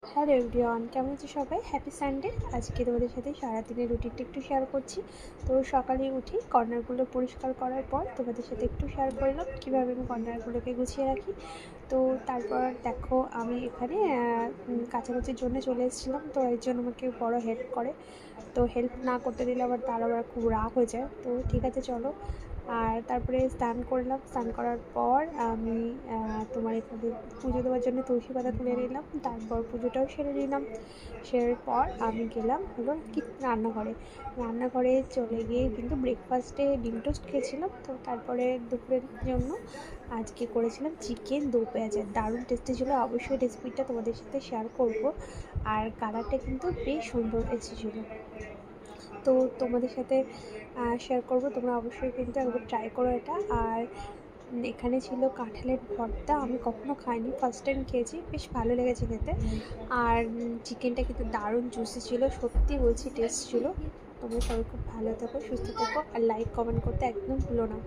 Hello everyone, কেমন আছো সবাই? Happy Sunday. আজকে তোমাদের সাথে সারাদিনের রুটিনটা একটু শেয়ার করছি। তো সকালে উঠি, কর্নারগুলো পরিষ্কার করার পর তোমাদের সাথে একটু শেয়ার করলাম কীভাবে আমি কর্নারগুলোকে গুছিয়ে রাখি। তো তারপর দেখো আমি এখানে কাচাকুচির জন্য চলে এসেছিলাম। তো একজন আমাকে বড় হেল্প করে, তো হেল্প না করতে দিলে আবার তার আবার খুব রাগ হয়ে যায়। তো ঠিক আছে চলো। আর তারপরে স্নান করলাম। স্নান করার পর আমি তোমার এখানে পুজো দেওয়ার জন্য তুলসী পাতা তুলে নিলাম। তারপর পুজোটাও সেরে নিলাম। সেরার পর আমি গেলাম হলো কি রান্নাঘরে চলে গিয়ে কিন্তু ব্রেকফাস্টে ডিম টোস্ট খেয়েছিলাম। তো তারপরে দুপুরের জন্য আজকে করেছিলাম চিকেন দো পেঁয়াজের, দারুণ টেস্টি ছিল। অবশ্যই রেসিপিটা তোমাদের সাথে শেয়ার করব। আর কালারটা কিন্তু বেশ সুন্দর এসেছিলো। তো তোমাদের সাথে শেয়ার করব, তোমরা অবশ্যই কিন্তু একবার ট্রাই করো এটা। আর এখানে ছিল কাঁঠালের ভর্তা, আমি কখনো খাইনি, ফার্স্ট টাইম খেয়েছি, বেশ ভালো লেগেছে খেতে। আর চিকেনটা কিন্তু দারুণ জুসি ছিল, সত্যি বলছি টেস্ট ছিল। তোমরা সবাই খুব ভালো থেকো, সুস্থ থেকো, আর লাইক কমেন্ট করতে একদম ভুলো না।